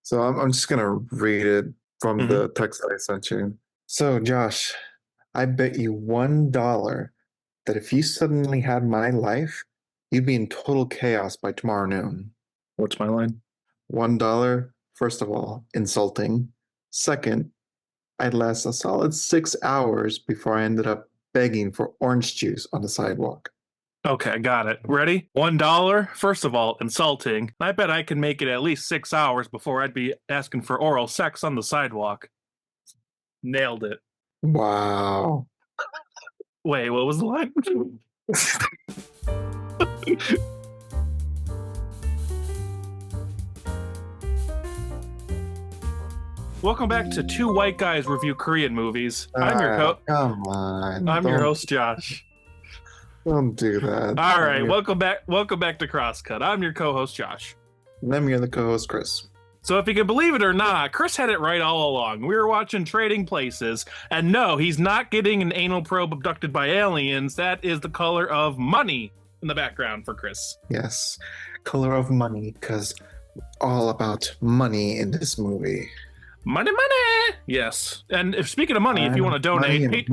So I'm just gonna read it from hmm the text that I sent you. So Josh, I bet you $1 that if you suddenly had my life, you'd be in total chaos by tomorrow noon. What's my line? $1, first of all, insulting. Second, I'd last a solid 6 hours before I ended up begging for orange juice on the sidewalk. Okay, got it. Ready? $1. First of all, insulting. I bet I can make it at least 6 hours before I'd be asking for oral sex on the sidewalk. Nailed it. Wow. Wait, what was the line? Welcome back to Two White Guys Review Korean Movies. Come on. I'm your host, Josh. Don't do that. All right, welcome back. Welcome back to Crosscut. I'm your co-host, Josh. Then you're the co-host, Chris. So if you can believe it or not, Chris had it right all along. We were watching Trading Places, and no, he's not getting an anal probe abducted by aliens. That is the color of money in the background for Chris. Yes, color of money, because all about money in this movie. Money, money. Yes, and if speaking of money, if you want to donate,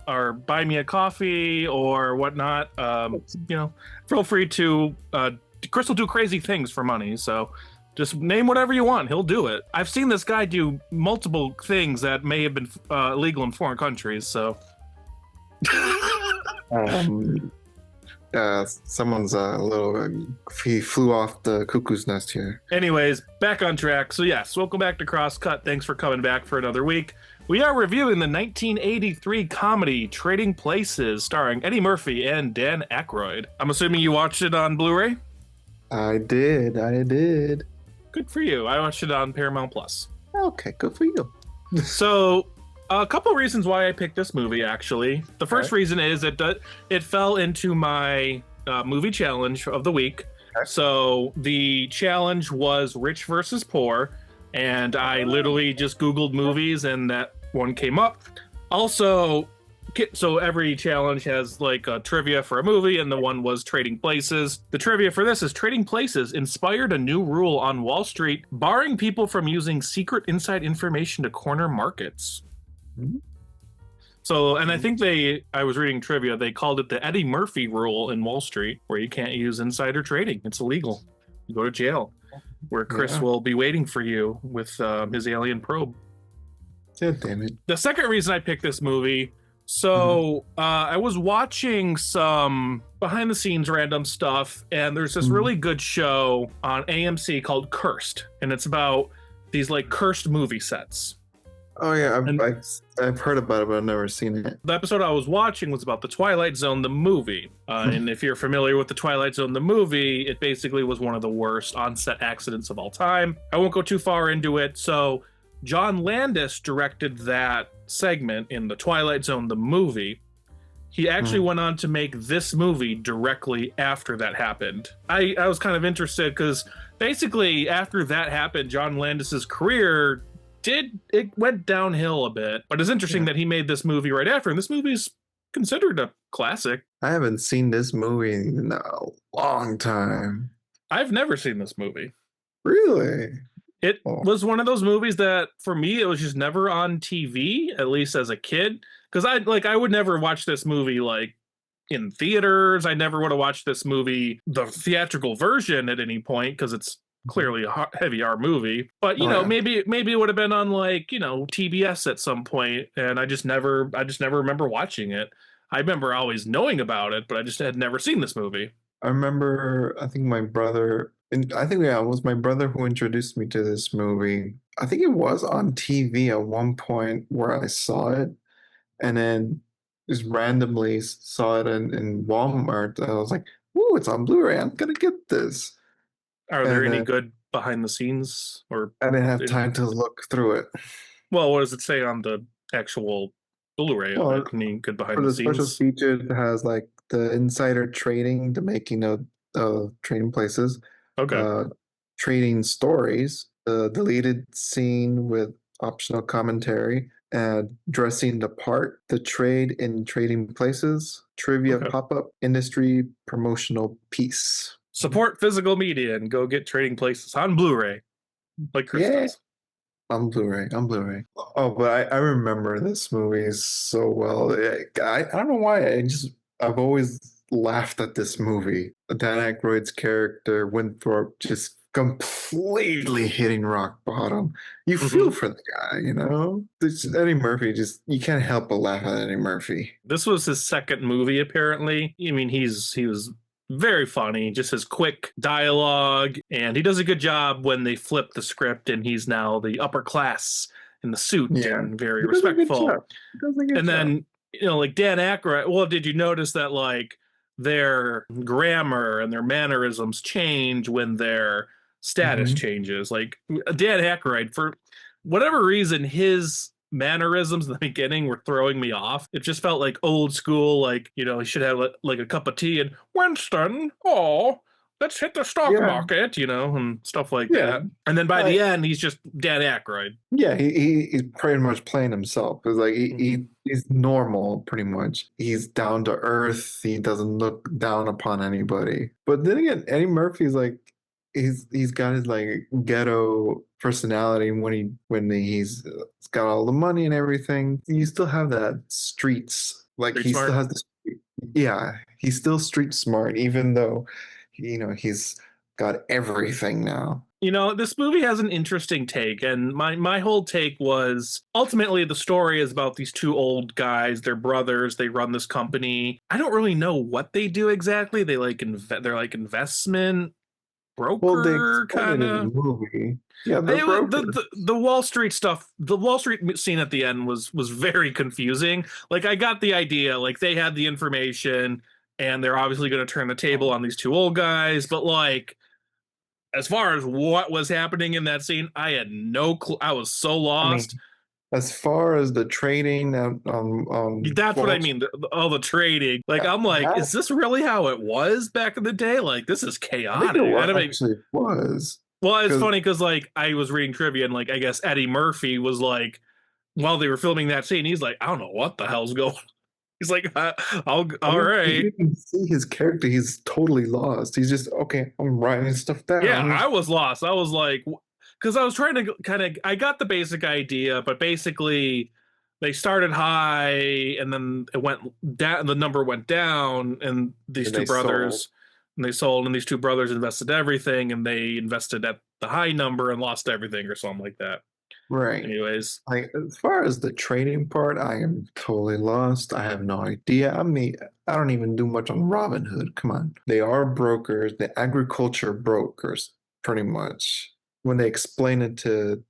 or buy me a coffee or whatnot, feel free to. Chris will do crazy things for money, so. Just name whatever you want. He'll do it. I've seen this guy do multiple things that may have been illegal in foreign countries, so. Someone's he flew off the cuckoo's nest here. Anyways, back on track. So yes, welcome back to Crosscut. Thanks for coming back for another week. We are reviewing the 1983 comedy Trading Places, starring Eddie Murphy and Dan Aykroyd. I'm assuming you watched it on Blu-ray? I did. Good for you. I watched it on Paramount Plus. Okay, good for you. So, a couple reasons why I picked this movie, actually. The first reason is it fell into my movie challenge of the week. Okay. So, the challenge was Rich versus Poor, and I literally just Googled movies, and that one came up. Also, so every challenge has like a trivia for a movie, and the one was Trading Places. The trivia for this is Trading Places inspired a new rule on Wall Street, barring people from using secret inside information to corner markets. Mm-hmm. So, and I think I was reading trivia, they called it the Eddie Murphy rule in Wall Street, where you can't use insider trading. It's illegal. You go to jail, where Chris will be waiting for you with his alien probe. God damn it. The second reason I picked this movie, I was watching some behind the scenes random stuff, and there's this really good show on AMC called Cursed, and it's about these like cursed movie sets. Oh yeah, I've heard about it, but I've never seen it. The episode I was watching was about the Twilight Zone, the movie. And if you're familiar with the Twilight Zone, the movie, it basically was one of the worst on-set accidents of all time. I won't go too far into it. So John Landis directed that segment in the Twilight Zone, the movie. He actually went on to make this movie directly after that happened. I was kind of interested because basically after that happened, John Landis's career went downhill a bit, but it's interesting that he made this movie right after, and this movie is considered a classic. I haven't seen this movie in a long time. I've never seen this movie. Really? It was one of those movies that, for me, it was just never on TV, at least as a kid, because I would never watch this movie like in theaters. I never would have watched this movie, the theatrical version, at any point, because it's clearly a heavy R movie, but maybe it would have been on like TBS at some point, and I just never remember watching it. I remember always knowing about it, but I just had never seen this movie. I remember, I think my brother, it was my brother who introduced me to this movie. I think it was on TV at one point where I saw it, and then just randomly saw it in Walmart. I was like, "Ooh, it's on Blu-ray! I'm gonna get this." Are there any good behind the scenes? Or I didn't have time to look through it. Well, what does it say on the actual Blu-ray? Any good behind the scenes? For the special feature, it has like the insider trading, the making of Trading Places. Okay. Trading stories, the deleted scene with optional commentary, and dressing the part, the trade in Trading Places, trivia pop-up, industry promotional piece. Support physical media and go get Trading Places on Blu-ray. like Chris Yeah, does. on Blu-ray. On Blu-ray. Oh, but I remember this movie so well. I don't know why. I've always laughed at this movie. Dan Aykroyd's character Winthrop just completely hitting rock bottom. You feel Hmm. for the guy, you know. Eddie Murphy, just you can't help but laugh at Eddie Murphy. This was his second movie, apparently. I mean, he was very funny, just his quick dialogue, and he does a good job when they flip the script and he's now the upper class in the suit Yeah, and very he does a good respectful. job. He does a good And job. then, like Dan Aykroyd, well, did you notice that like their grammar and their mannerisms change when their status Hmm. changes? Like Dan Aykroyd, for whatever reason, his mannerisms in the beginning were throwing me off. It just felt like old school, like, he should have like a cup of tea and Winston, oh, let's hit the stock Yeah, market, and stuff like yeah. that. And then by I, the end, he's just Dan Aykroyd. Yeah, he's pretty much playing himself. It's like Mhm. he's normal, pretty much. He's down to earth. He doesn't look down upon anybody. But then again, Eddie Murphy's like he's got his like ghetto personality he's got all the money and everything. You still have that streets. Like Street he still smart. has the yeah, he's still street smart, even though he's got everything now. This movie has an interesting take, and my whole take was ultimately the story is about these two old guys. They're brothers. They run this company. I don't really know what they do exactly. They're like investment Well, they broker explain it kind in the of. movie. Yeah, they're It was brokers. the Wall Street stuff. The Wall Street scene at the end was very confusing. Like I got the idea. Like they had the information, and they're obviously going to turn the table on these two old guys, but like as far as what was happening in that scene, I had no clue. I was so I lost. mean, as far as the trading on That's what I Wall mean. Street, All the trading. Like, I'm like, that is this really how it was back in the day? Like, this is I think it chaotic. I was don't mean, actually was well, it's because funny because like I was reading trivia and like I guess Eddie Murphy was like while they were filming that scene, he's like, I don't know what the hell's going. He's like, I all mean, right. you can see his character. He's totally lost. He's just okay. I'm writing stuff Yeah, down. I was lost. I was like, because I was trying to kind of, I got the basic idea, but basically they started high and then it went down, the number went down, and these And two they sold. brothers, and they sold, and these two brothers invested everything, and they invested at the high number and lost everything or something like that. Right. Anyways, Like as far as the trading part, I am totally lost. I have no idea. I don't even do much on Robinhood. Come on. They are brokers, the agriculture brokers, pretty much. When they explain it to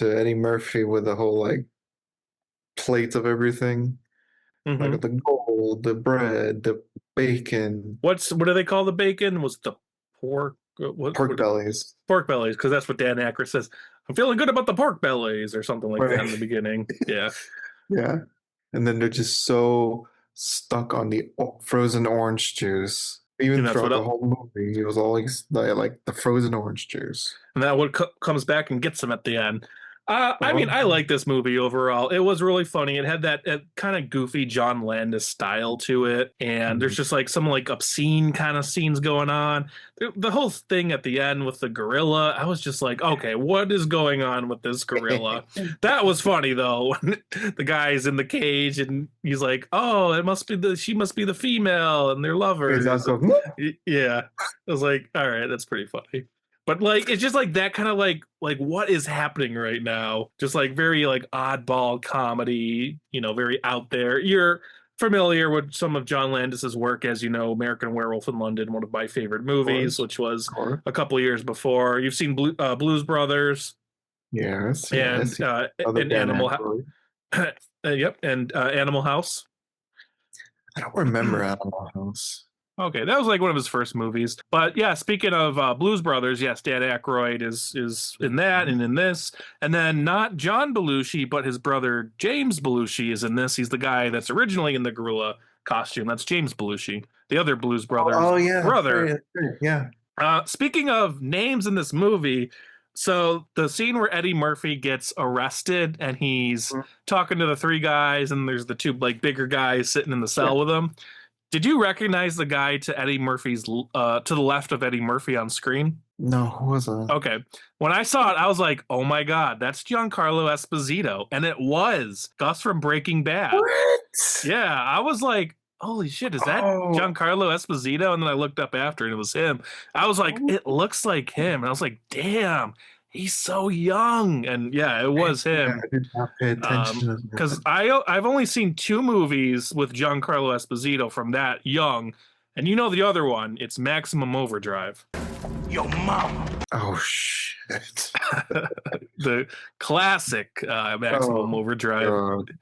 Eddie Murphy with the whole like plate of everything, like hmm the gold, the bread, the bacon, what do they call the bacon? Was the pork? pork bellies. Pork bellies? Because that's what Dan Aykroyd says. I'm feeling good about the pork bellies or something like that Right. in the beginning. Yeah. Yeah. And then they're just so stuck on the frozen orange juice. Even And that's throughout what the whole movie, he was always like the frozen orange juice. and that what comes back and gets him at the end. I mean, Oh, I like this movie overall. It was really funny. It had that kind of goofy John Landis style to it, and there's mhm. just like some like obscene kind of scenes going on. The whole thing at the end with the gorilla, I was just like, okay, what is going on with this gorilla? That was funny though. When the guy's in the cage and he's like, oh, she must be the female, and they're His lovers, and uncle, "Whoop." yeah, I was like, all right, that's pretty funny. But like it's just like that kind of like what is happening right now? Just like very like oddball comedy, very out there. You're familiar with some of John Landis's work, as you know, American Werewolf in London, one of my favorite Of movies, course, which was of course. a couple of years before. You've seen Blues Brothers Yes, and yes. Other Dan Aykroyd. Yep, and Animal House. I don't remember Animal House. Okay, that was like one of his first movies. But yeah, speaking of Blues Brothers, yes, Dan Aykroyd is in that and in this, and then not John Belushi, but his brother James Belushi is in this. He's the guy that's originally in the gorilla costume. That's James Belushi, the other Blues Brothers Oh yeah, brother. that's right. Yeah. Speaking of names in this movie, so the scene where Eddie Murphy gets arrested and he's Mhm. talking to the three guys, and there's the two like bigger guys sitting in the Yeah. cell with him. Did you recognize the guy to Eddie Murphy's to the left of Eddie Murphy on screen? No, who was that? Okay. When I saw it, I was like, "Oh my god, that's Giancarlo Esposito." And it was Gus from Breaking Bad. What? Yeah, I was like, "Holy shit, is that Oh, Giancarlo Esposito?" And then I looked up after and it was him. I was like, oh, "It looks like him." And I was like, "Damn, he's so young." And yeah, it was yeah, him. I did not pay attention to Because that. I've only seen two movies with Giancarlo Esposito from that young, and you know the other one, it's Maximum Overdrive. Your mama. Oh shit. The classic Maximum Oh Overdrive.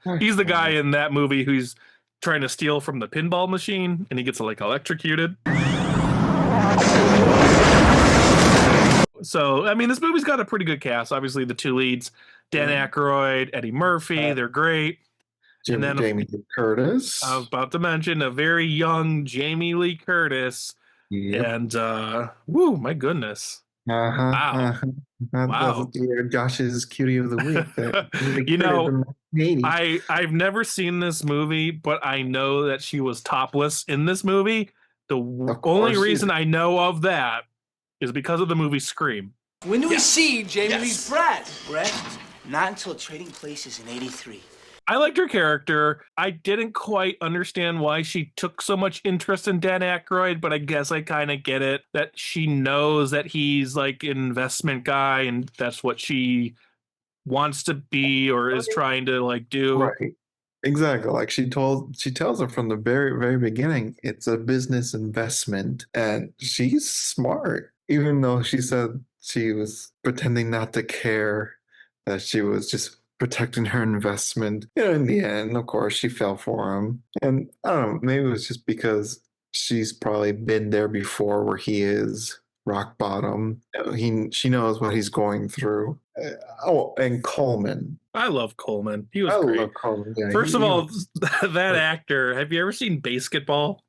god. He's the guy in that movie who's trying to steal from the pinball machine, and he gets like electrocuted. So I mean, this movie's got a pretty good cast. Obviously, the two leads, Dan Aykroyd, Eddie Murphy, they're great. And then Jamie Lee Curtis. I was about to mention a very young Jamie Lee Curtis. Yep. And woo, my goodness. Uh-huh. Wow. Uh-huh. Wow. Josh's cutie of the week. You know, I I've never seen this movie, but I know that she was topless in this movie. The only reason I know of that is because of the movie Scream. When do we see Jamie Lee's breath? Breath? Not until Trading Places in '83. I liked her character. I didn't quite understand why she took so much interest in Dan Aykroyd, but I guess I kind of get it that she knows that he's like an investment guy and that's what she wants to be or is trying to like do. Right. Exactly. Like she tells her from the very beginning, it's a business investment. And she's smart. Even though she said she was pretending not to care, that she was just protecting her investment. In the end, of course, she fell for him. And I don't know, maybe it was just because she's probably been there before where he is rock bottom. She knows what he's going through. Oh, and Coleman. I love Coleman. He was I great. love Coleman. Yeah, First of all, that actor, have you ever seen Basketball?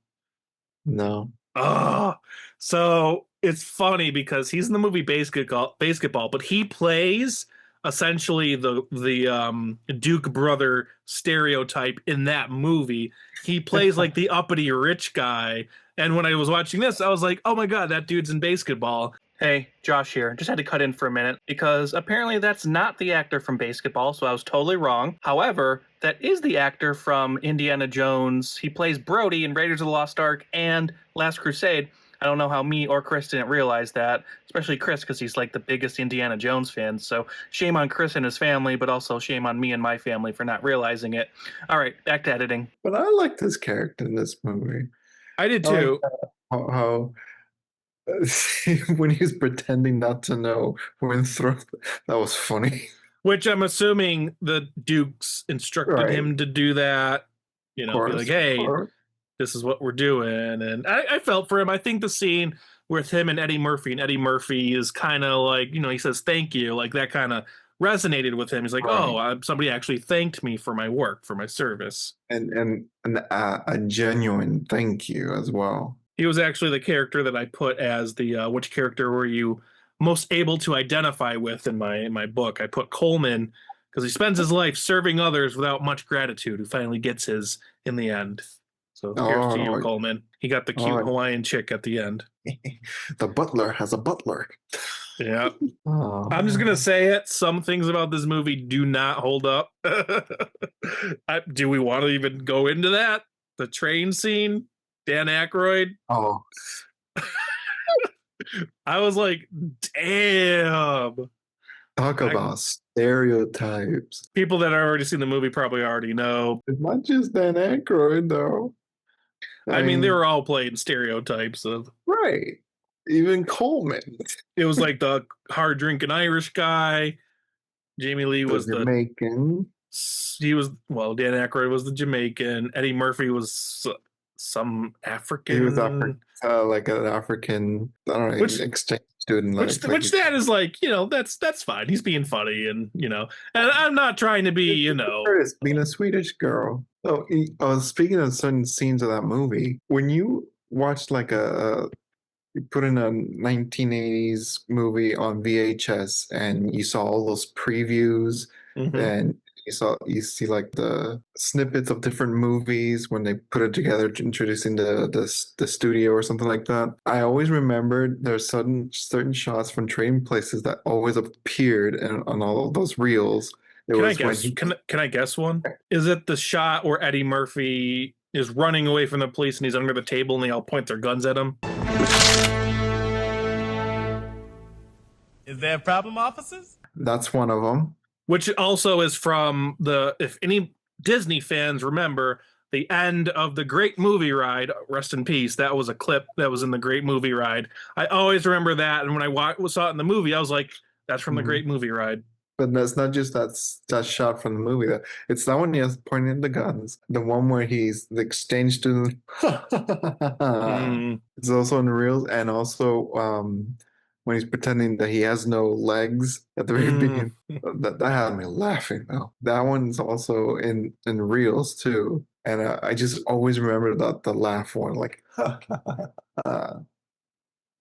No. Oh, so it's funny because he's in the movie Basketball, but he plays essentially the Duke brother stereotype in that movie. He plays like the uppity rich guy. And when I was watching this, I was like, oh my god, that dude's in Basketball. Hey, Josh here. Just had to cut in for a minute because apparently that's not the actor from Basketball, so I was totally wrong. However, that is the actor from Indiana Jones. He plays Brody in Raiders of the Lost Ark and Last Crusade. I don't know how me or Chris didn't realize that, especially Chris because he's like the biggest Indiana Jones fan. So shame on Chris and his family, but also shame on me and my family for not realizing it. All right, back to editing. But I liked his character in this movie. I did too. How when he was pretending not to know Winthrop, that was funny. Which I'm assuming the Dukes instructed him to do that. You know, be like, hey, this is what we're doing. And I felt for him. I think the scene with him and Eddie Murphy is kind of like, you know, he says thank you. Like that kind of resonated with him. He's like, somebody actually thanked me for my work, for my service. And a genuine thank you as well. He was actually the character that I put as the which character were you most able to identify with in my book. I put Coleman because he spends his life serving others without much gratitude, who finally gets his in the end. So here's to you, Coleman. He got the cute Hawaiian chick at the end. The butler has a butler. Yeah. I'm just gonna say it. Some things about this movie do not hold up. Do we want to even go into that? The train scene, Dan Aykroyd. Oh. I was like, damn. Talk about stereotypes. People that have already seen the movie probably already know. It's not just Dan Aykroyd, though. I mean, they were all playing stereotypes of. Right. Even Coleman. It was like the hard drinking Irish guy. Jamie Lee was the Jamaican. Dan Aykroyd was the Jamaican. Eddie Murphy was some African. He was like an African, I don't know, exchange student. Which that is like, you know, that's fine. He's being funny and, you know, and I'm not trying to be, you know. Being a Swedish girl. Oh, speaking of certain scenes of that movie, when you watched like you put in a 1980s movie on VHS and you saw all those previews and You see like the snippets of different movies when they put it together, introducing the studio or something like that. I always remembered there's certain shots from Trading Places that always appeared on all of those reels. It Can I was when guess? he Can I guess one? Is it the shot where Eddie Murphy is running away from the police and he's under the table and they all point their guns at him? Is there a problem, officers? that's one of them. Which also is from if any Disney fans remember, the end of the Great Movie Ride, rest in peace, that was a clip that was in the Great Movie Ride. I always remember that, and when I saw it in the movie, I was like, that's from the Great Movie Ride. But that's not just that shot from the movie. It's that one he has pointing at the guns. The one where he's the exchange student. It's also in the reels, and also when he's pretending that he has no legs at the very beginning. That had me laughing though. That one's also in reels too, and I just always remember the laugh one, like.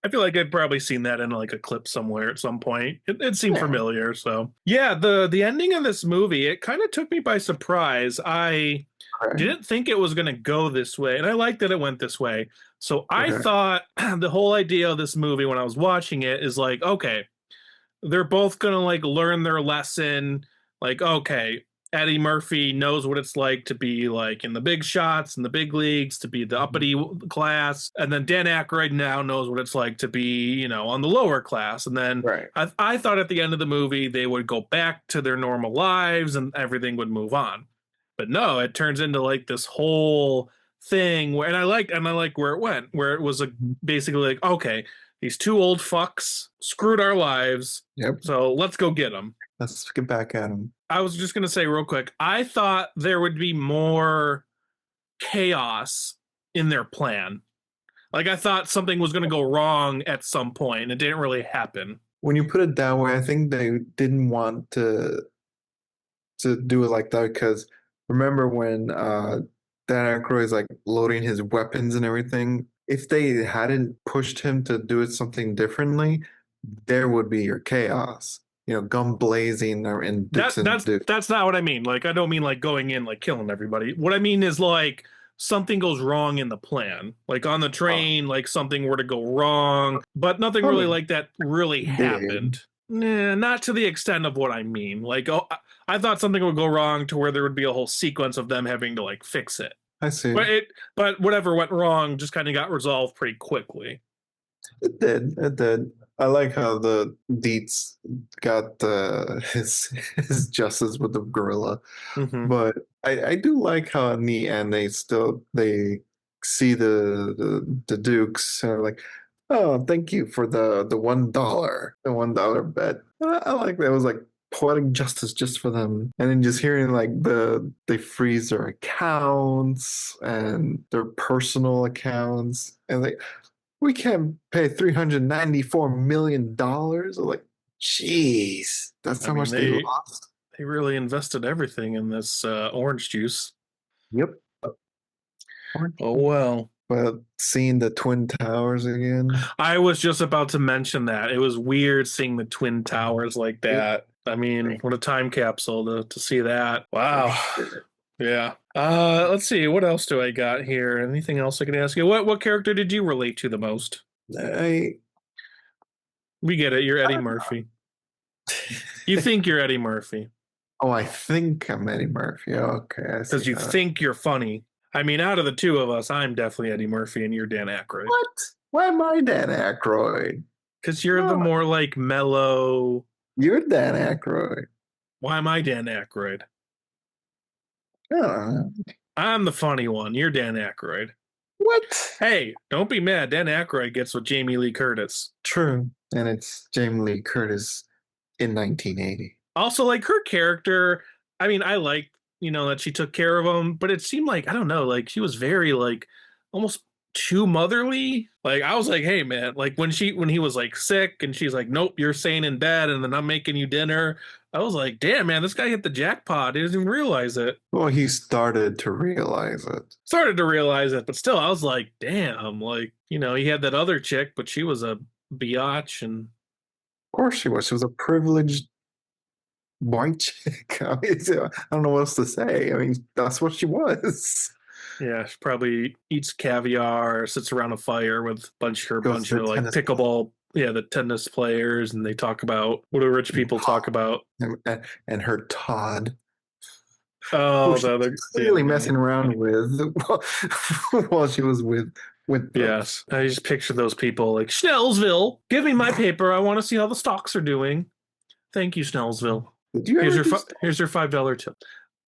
I feel like I'd probably seen that in like a clip somewhere at some point. It seemed Yeah. familiar. So yeah, the ending of this movie, it kind of took me by surprise. I didn't think it was going to go this way, and I like that it went this way. So I Okay. thought the whole idea of this movie when I was watching it is like, okay, they're both going to like learn their lesson. Like, okay, Eddie Murphy knows what it's like to be like in the big shots in the big leagues, to be the uppity class, and then Dan Aykroyd now knows what it's like to be, on the lower class. And then Right. I thought at the end of the movie they would go back to their normal lives and everything would move on. But no, it turns into like this whole thing where, and I like where it went, where it was basically like, okay, these two old fucks screwed our lives, Yep. so let's go get them. Let's get back at him. I was just going to say real quick, I thought there would be more chaos in their plan. Like I thought something was going to go wrong at some point, and it didn't really happen. When you put it that way, I think they didn't want to do it like that because remember when Dan Aykroyd is like loading his weapons and everything. If they hadn't pushed him to do it something differently, there would be your chaos. Gun blazing and Dixon. That's not what I mean. Like I don't mean like going in like killing everybody. What I mean is like something goes wrong in the plan. Like on the train, like something were to go wrong, but nothing really like that really happened. Nah, not to the extent of what I mean. Like I thought something would go wrong to where there would be a whole sequence of them having to like fix it. I see. But whatever went wrong just kind of got resolved pretty quickly. It did. It did. I like how the Dietz got his justice with the gorilla, but I do like how in the end they see the Dukes and are like, oh, thank you for the $1 bet. I like that. It was like poetic justice just for them, and then just hearing like they freeze their accounts and their personal accounts, and we can't pay $394 million. Like, jeez, that's how much they lost. They really invested everything in this orange juice. Yep. Oh well. But seeing the Twin Towers again. I was just about to mention that. It was weird seeing the Twin Towers like that. I mean, what a time capsule to see that. Wow. Yeah. Let's see. What else do I got here? Anything else I can ask you? What character did you relate to the most? We get it. You're Eddie Murphy. You think you're Eddie Murphy. Oh, I think I'm Eddie Murphy. Okay. Because you think you're funny. I mean, out of the two of us, I'm definitely Eddie Murphy and you're Dan Aykroyd. What? Why am I Dan Aykroyd? Because you're the more like mellow. You're Dan Aykroyd. Why am I Dan Aykroyd? I don't know. I'm the funny one. You're Dan Aykroyd. What? Hey, don't be mad. Dan Aykroyd gets with Jamie Lee Curtis. True. And it's Jamie Lee Curtis in 1980. Also, like her character, I mean, I like, that she took care of him, but it seemed like, I don't know, like she was very like almost too motherly. Like I was like, hey man, like when he was like sick and she's like, nope, you're staying in bed and then I'm making you dinner. I was like, damn man, this guy hit the jackpot. He doesn't even realize it. Well, he started to realize it. But still, I was like, damn, like, he had that other chick, but she was a biatch and of course she was. She was a privileged white chick. I mean, I don't know what else to say. I mean, that's what she was. Yeah, she probably eats caviar, sits around a fire with her Goes bunch to of like tennis pickleball, yeah, the tennis players, and they talk about what do rich people talk about? and her Todd, who Oh, she the was other, clearly yeah, messing around with while she was with them. yes. I just picture those people like Schnellsville. Give me my paper. I want to see how the stocks are doing. Thank you, Snellsville. Did you ever just Here's your $5 tip.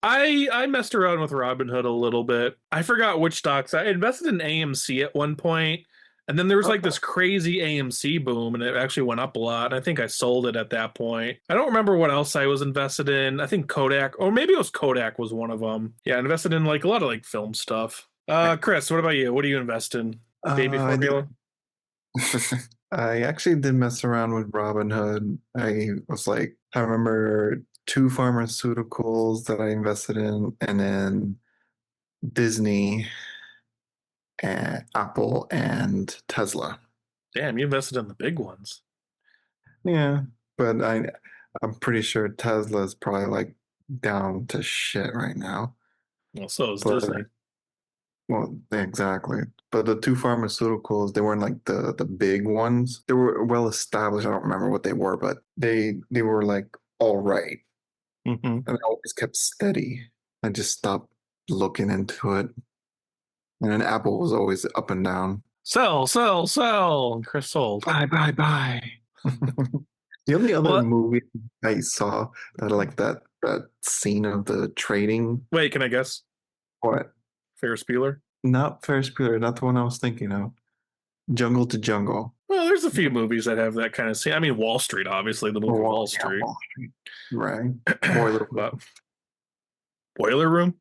I messed around with Robinhood a little bit. I forgot which stocks. I invested in AMC at one point, and then there was like this crazy AMC boom, and it actually went up a lot. And I think I sold it at that point. I don't remember what else I was invested in. I think Kodak, or maybe it was Kodak was one of them. Yeah, I invested in like a lot of like film stuff. Chris, what about you? What do you invest in? Baby formula? I actually did mess around with Robinhood. I remember two pharmaceuticals that I invested in, and then Disney, and Apple, and Tesla. Damn, you invested in the big ones. Yeah, but I'm pretty sure Tesla is probably like down to shit right now. Well, so is But Disney. well, exactly. But the two pharmaceuticals, they weren't like the big ones. They were well established. I don't remember what they were, but they were like all right. Mm-hmm. And I always kept steady. I just stopped looking into it. And then Apple was always up and down. Sell, sell, sell. And Chris sold. Buy, buy, buy. The only other movie I saw that like that scene of the trading. Wait, can I guess? What? Ferris Bueller? Not Ferris Bueller, not the one I was thinking of. Jungle to Jungle. Well, there's a few movies that have that kind of scene. I mean, Wall Street, obviously, the movie Wall Street. Wall Street. Right. Boiler But Boiler Room?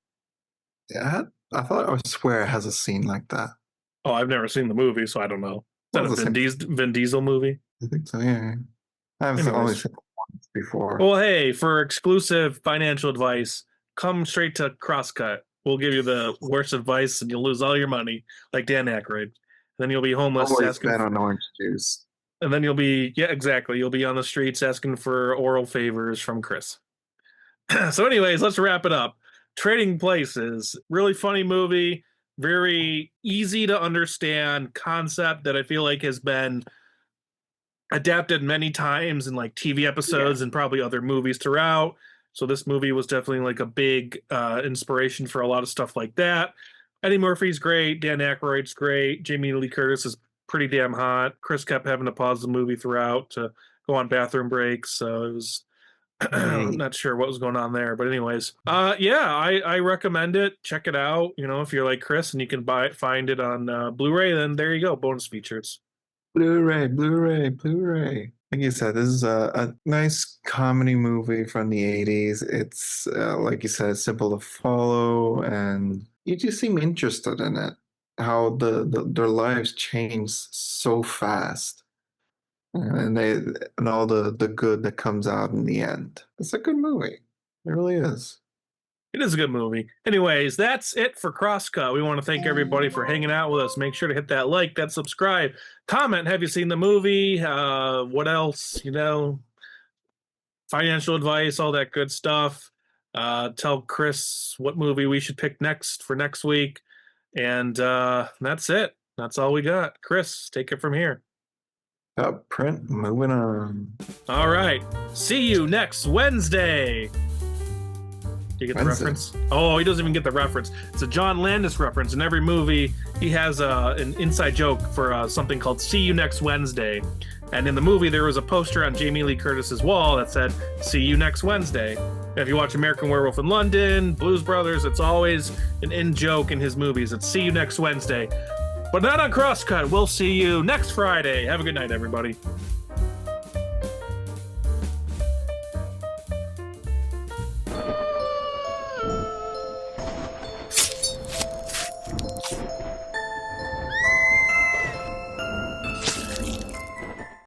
Yeah, I swear it has a scene like that. Oh, I've never seen the movie, so I don't know. Is that a Vin Diesel movie? I think so, yeah. I haven't only seen it once before. Well, hey, for exclusive financial advice, come straight to Crosscut. We'll give you the worst advice, and you'll lose all your money, like Dan Aykroyd. Then you'll be homeless. Always bet on orange juice. And then you'll be, yeah, exactly. You'll be on the streets asking for oral favors from Chris. So anyways, let's wrap it up. Trading Places, really funny movie, very easy to understand concept that I feel like has been adapted many times in like TV episodes and probably other movies throughout. So this movie was definitely like a big inspiration for a lot of stuff like that. Eddie Murphy's great. Dan Aykroyd's great. Jamie Lee Curtis is pretty damn hot. Chris kept having to pause the movie throughout to go on bathroom breaks. So it was I'm not sure what was going on there. But anyways, I recommend it. Check it out. You know, if you're like Chris and you can find it on Blu-ray, then there you go. Bonus features. Blu-ray. Like you said, this is a nice comedy movie from the 80s. It's, like you said, simple to follow, and you just seem interested in it. How their lives change so fast. And all the good that comes out in the end. It's a good movie. It really is. It is a good movie. Anyways, that's it for Crosscut. We want to thank everybody for hanging out with us. Make sure to hit that like, that subscribe, comment. Have you seen the movie? What else? You know, financial advice, all that good stuff. Tell Chris what movie we should pick next for next week. And that's it. That's all we got. Chris, take it from here. Print, moving on. All right. See you next Wednesday. Do you get the reference? Oh, he doesn't even get the reference. It's a John Landis reference. In every movie, he has an inside joke for something called See You Next Wednesday. And in the movie, there was a poster on Jamie Lee Curtis's wall that said, See you next Wednesday. And if you watch American Werewolf in London, Blues Brothers, it's always an in-joke in his movies. It's See you next Wednesday. But not on Crosscut. We'll see you next Friday. Have a good night, everybody.